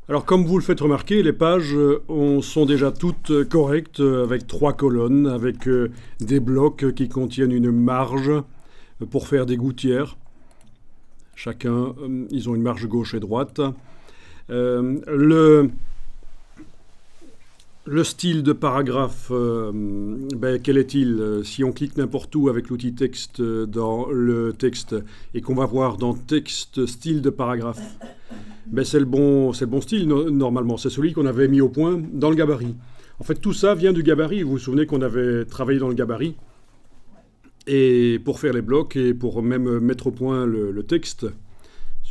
Alors comme vous le faites remarquer, les pages sont déjà toutes correctes, avec 3 colonnes, avec des blocs qui contiennent une marge pour faire des gouttières. Chacun, ils ont une marge gauche et droite. Le style de paragraphe, quel est-il? Si on clique n'importe où avec l'outil texte dans le texte et qu'on va voir dans texte style de paragraphe, c'est le bon style normalement. C'est celui qu'on avait mis au point dans le gabarit. En fait, tout ça vient du gabarit. Vous vous souvenez qu'on avait travaillé dans le gabarit et pour faire les blocs et pour même mettre au point le texte.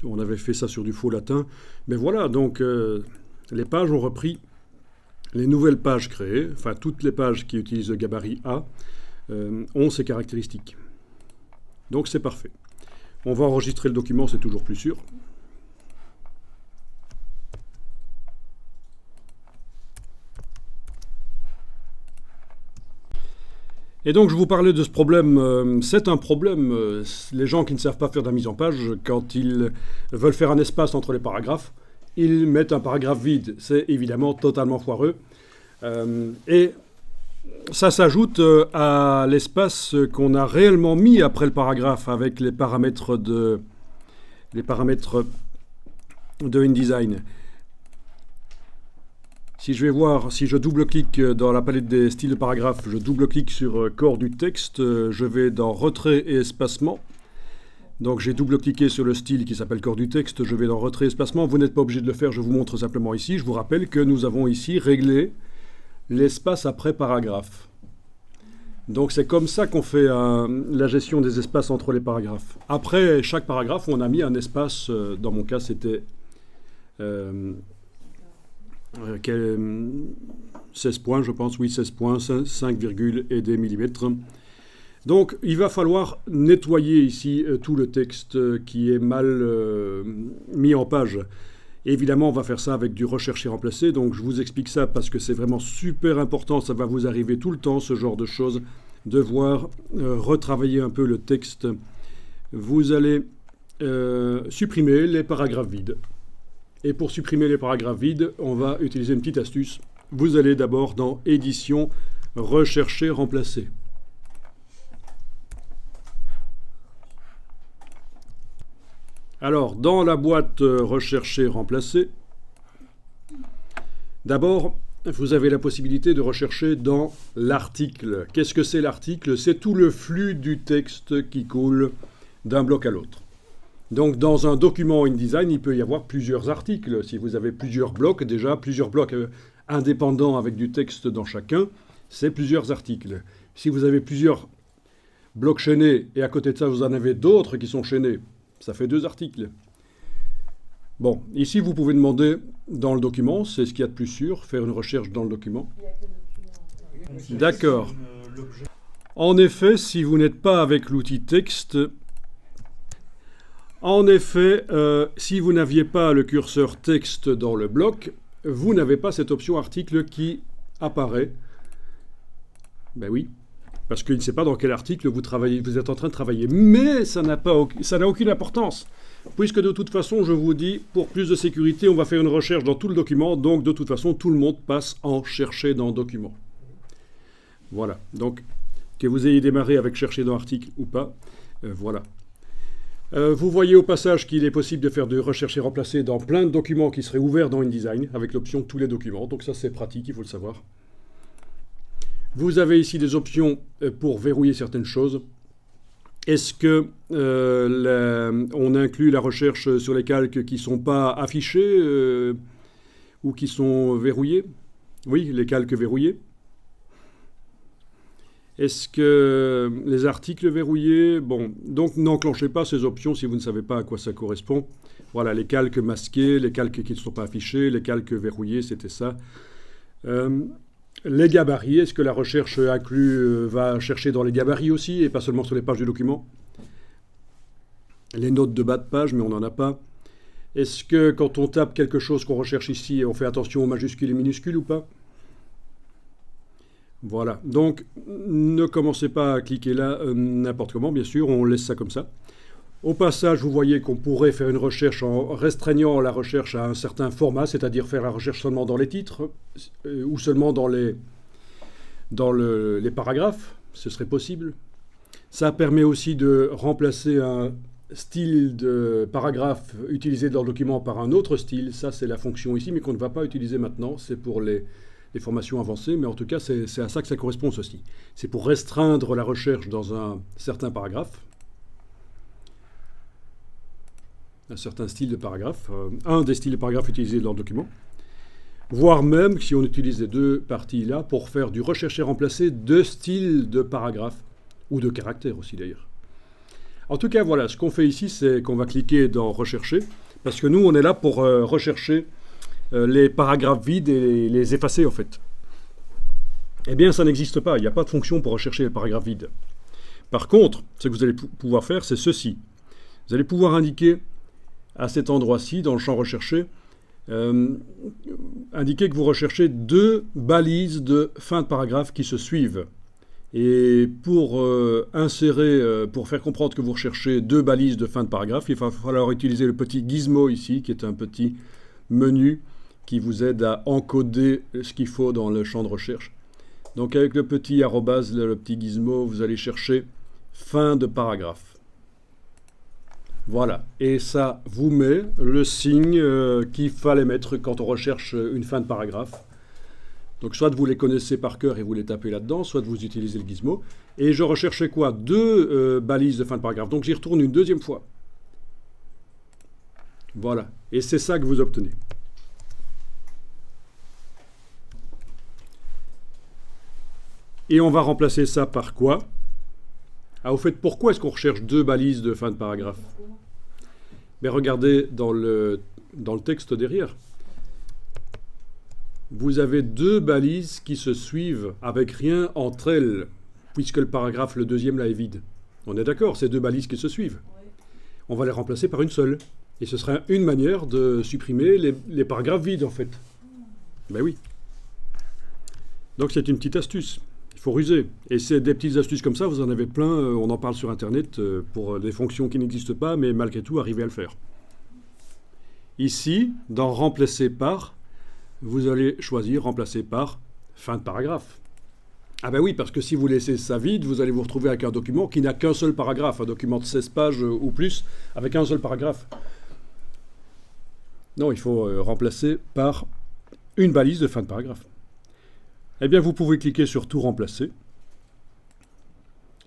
On avait fait ça sur du faux latin. Mais voilà, donc les pages ont repris les nouvelles pages créées, enfin toutes les pages qui utilisent le gabarit A ont ces caractéristiques. Donc c'est parfait. On va enregistrer le document, c'est toujours plus sûr. Et donc je vous parlais de ce problème, c'est un problème, les gens qui ne savent pas faire de la mise en page, quand ils veulent faire un espace entre les paragraphes, ils mettent un paragraphe vide. C'est évidemment totalement foireux. Et ça s'ajoute à l'espace qu'on a réellement mis après le paragraphe avec les paramètres de InDesign. Si je double-clique dans la palette des styles de paragraphe, je double-clique sur corps du texte, je vais dans retrait et espacement. Donc j'ai double-cliqué sur le style qui s'appelle corps du texte, je vais dans retrait et espacement. Vous n'êtes pas obligé de le faire, je vous montre simplement ici. Je vous rappelle que nous avons ici réglé l'espace après paragraphe. Donc c'est comme ça qu'on fait la gestion des espaces entre les paragraphes. Après chaque paragraphe, on a mis un espace, dans mon cas c'était 16 points, je pense, oui, 16 points, 5, et des millimètres. Donc, il va falloir nettoyer ici tout le texte qui est mal mis en page. Évidemment, on va faire ça avec du rechercher-remplacer. Donc, je vous explique ça parce que c'est vraiment super important. Ça va vous arriver tout le temps, ce genre de choses. Devoir retravailler un peu le texte. Vous allez supprimer les paragraphes vides. Et pour supprimer les paragraphes vides, on va utiliser une petite astuce. Vous allez d'abord dans Édition, Rechercher, Remplacer. Alors, dans la boîte Rechercher, Remplacer, d'abord, vous avez la possibilité de rechercher dans l'article. Qu'est-ce que c'est l'article? C'est tout le flux du texte qui coule d'un bloc à l'autre. Donc, dans un document InDesign, il peut y avoir plusieurs articles. Si vous avez plusieurs blocs, déjà, plusieurs blocs indépendants avec du texte dans chacun, c'est plusieurs articles. Si vous avez plusieurs blocs chaînés et à côté de ça, vous en avez d'autres qui sont chaînés, ça fait 2 articles. Bon, ici, vous pouvez demander dans le document, c'est ce qu'il y a de plus sûr, faire une recherche dans le document. D'accord. En effet, si vous n'êtes pas avec l'outil texte, si vous n'aviez pas le curseur texte dans le bloc, vous n'avez pas cette option article qui apparaît. Ben oui, parce qu'il ne sait pas dans quel article vous êtes en train de travailler. Mais ça n'a aucune importance, puisque de toute façon, je vous dis, pour plus de sécurité, on va faire une recherche dans tout le document, donc de toute façon, tout le monde passe en chercher dans document. Voilà, donc que vous ayez démarré avec chercher dans article ou pas, voilà. Vous voyez au passage qu'il est possible de faire de rechercher et remplacer dans plein de documents qui seraient ouverts dans InDesign, avec l'option tous les documents, donc ça c'est pratique, il faut le savoir. Vous avez ici des options pour verrouiller certaines choses. Est-ce que on inclut la recherche sur les calques qui ne sont pas affichés ou qui sont verrouillés? Oui, les calques verrouillés. Est-ce que les articles verrouillés? Bon, donc n'enclenchez pas ces options si vous ne savez pas à quoi ça correspond. Voilà, les calques masqués, les calques qui ne sont pas affichés, les calques verrouillés, c'était ça. Les gabarits, est-ce que la recherche va chercher dans les gabarits aussi et pas seulement sur les pages du document? Les notes de bas de page, mais on n'en a pas. Est-ce que quand on tape quelque chose qu'on recherche ici, on fait attention aux majuscules et minuscules ou pas? Voilà, donc ne commencez pas à cliquer là n'importe comment, bien sûr, on laisse ça comme ça. Au passage, vous voyez qu'on pourrait faire une recherche en restreignant la recherche à un certain format, c'est-à-dire faire la recherche seulement dans les titres ou seulement dans les paragraphes, ce serait possible. Ça permet aussi de remplacer un style de paragraphe utilisé dans le document par un autre style. Ça, c'est la fonction ici, mais qu'on ne va pas utiliser maintenant. C'est pour les formations avancées, mais en tout cas, c'est à ça que ça correspond, ceci. C'est pour restreindre la recherche dans un certain paragraphe, un certain style de paragraphe, un des styles de paragraphe utilisés dans le document, voire même, si on utilise les deux parties-là, pour faire du rechercher-remplacer de styles de paragraphe, ou de caractères aussi d'ailleurs. En tout cas, voilà, ce qu'on fait ici, c'est qu'on va cliquer dans Rechercher, parce que nous, on est là pour rechercher les paragraphes vides et les effacer, en fait. Eh bien, ça n'existe pas, il n'y a pas de fonction pour rechercher les paragraphes vides. Par contre, ce que vous allez pouvoir faire, c'est ceci. Vous allez pouvoir indiquer à cet endroit-ci, dans le champ recherché, indiquer que vous recherchez deux balises de fin de paragraphe qui se suivent. Et pour insérer, pour faire comprendre que vous recherchez deux balises de fin de paragraphe, il va falloir utiliser le petit gizmo ici, qui est un petit menu qui vous aide à encoder ce qu'il faut dans le champ de recherche. Donc avec le petit arrobase, le petit gizmo, vous allez chercher fin de paragraphe. Voilà, et ça vous met le signe qu'il fallait mettre quand on recherche une fin de paragraphe. Donc soit vous les connaissez par cœur et vous les tapez là-dedans, soit vous utilisez le gizmo. Et je recherchais quoi? Deux balises de fin de paragraphe. Donc j'y retourne une deuxième fois. Voilà, et c'est ça que vous obtenez. Et on va remplacer ça par quoi? Ah, au fait, pourquoi est-ce qu'on recherche deux balises de fin de paragraphe? Mais regardez dans le texte derrière. Vous avez deux balises qui se suivent avec rien entre elles, puisque le paragraphe, le deuxième, là, est vide. On est d'accord, c'est deux balises qui se suivent. On va les remplacer par une seule. Et ce sera une manière de supprimer les paragraphes vides, en fait. Ben oui. Donc c'est une petite astuce. Il faut ruser. Et c'est des petites astuces comme ça, vous en avez plein. On en parle sur Internet pour des fonctions qui n'existent pas, mais malgré tout, arriver à le faire. Ici, dans Remplacer par, vous allez choisir Remplacer par fin de paragraphe. Ah ben oui, parce que si vous laissez ça vide, vous allez vous retrouver avec un document qui n'a qu'un seul paragraphe, un document de 16 pages ou plus, avec un seul paragraphe. Non, il faut remplacer par une balise de fin de paragraphe. Eh bien, vous pouvez cliquer sur Tout remplacer.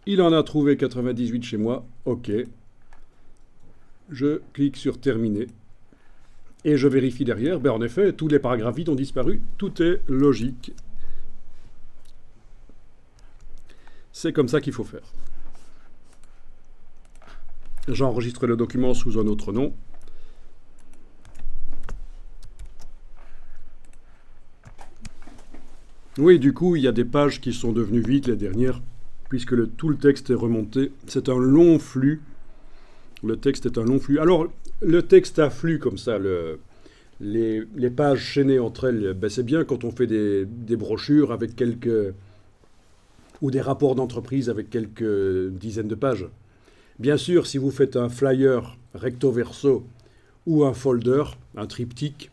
Il en a trouvé 98 chez moi. OK. Je clique sur Terminer. Et je vérifie derrière. Ben, en effet, tous les paragraphes vides ont disparu. Tout est logique. C'est comme ça qu'il faut faire. J'enregistre le document sous un autre nom. Oui, du coup, il y a des pages qui sont devenues vides, les dernières, puisque tout le texte est remonté. C'est un long flux. Le texte est un long flux. Alors, le texte à flux comme ça, les pages chaînées entre elles, ben c'est bien quand on fait des brochures avec quelques... ou des rapports d'entreprise avec quelques dizaines de pages. Bien sûr, si vous faites un flyer recto verso ou un folder, un triptyque,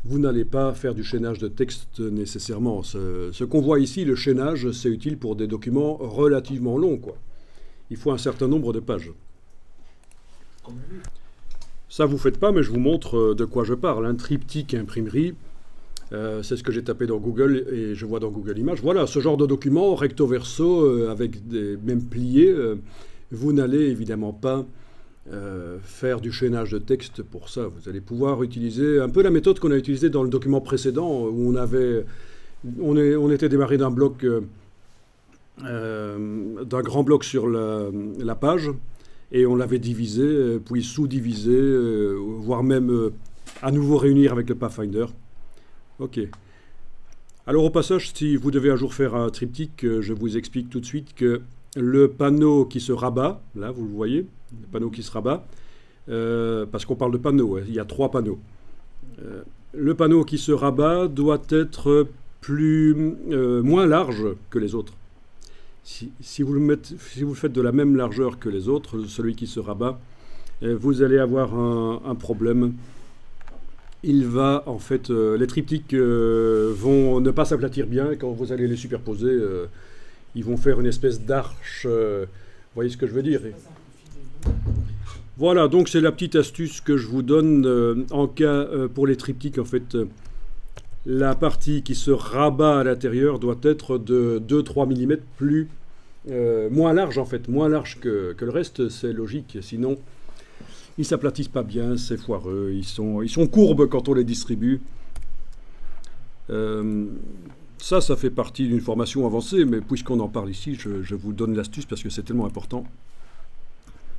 vous n'allez pas faire du chaînage de texte nécessairement. Ce qu'on voit ici, le chaînage, c'est utile pour des documents relativement longs, quoi. Il faut un certain nombre de pages. Ça, vous ne faites pas, mais je vous montre de quoi je parle. Un triptyque imprimerie, c'est ce que j'ai tapé dans Google et je vois dans Google Images. Voilà, ce genre de document, recto verso, avec des mêmes pliés, vous n'allez évidemment pas faire du chaînage de texte pour ça. Vous allez pouvoir utiliser un peu la méthode qu'on a utilisée dans le document précédent, où on était démarré d'un bloc, d'un grand bloc sur la page, et on l'avait divisé, puis sous-divisé, voire même à nouveau réunir avec le Pathfinder. Ok. Alors au passage, si vous devez un jour faire un triptyque, je vous explique tout de suite que le panneau qui se rabat, là vous le voyez, le panneau qui se rabat, parce qu'on parle de panneaux, il y a 3 panneaux. Le panneau qui se rabat doit être moins large que les autres. Si vous le faites de la même largeur que les autres, celui qui se rabat, vous allez avoir un problème. Il va, en fait, les triptyques vont ne pas s'aplatir bien. Quand vous allez les superposer, ils vont faire une espèce d'arche. Vous voyez ce que je veux dire? Voilà, donc c'est la petite astuce que je vous donne en cas pour les triptyques. En fait, la partie qui se rabat à l'intérieur doit être de 2-3 mm moins large, en fait, moins large que le reste. C'est logique, sinon ils s'aplatissent pas bien, c'est foireux, ils sont courbes quand on les distribue. Ça fait partie d'une formation avancée, mais puisqu'on en parle ici, je vous donne l'astuce parce que c'est tellement important.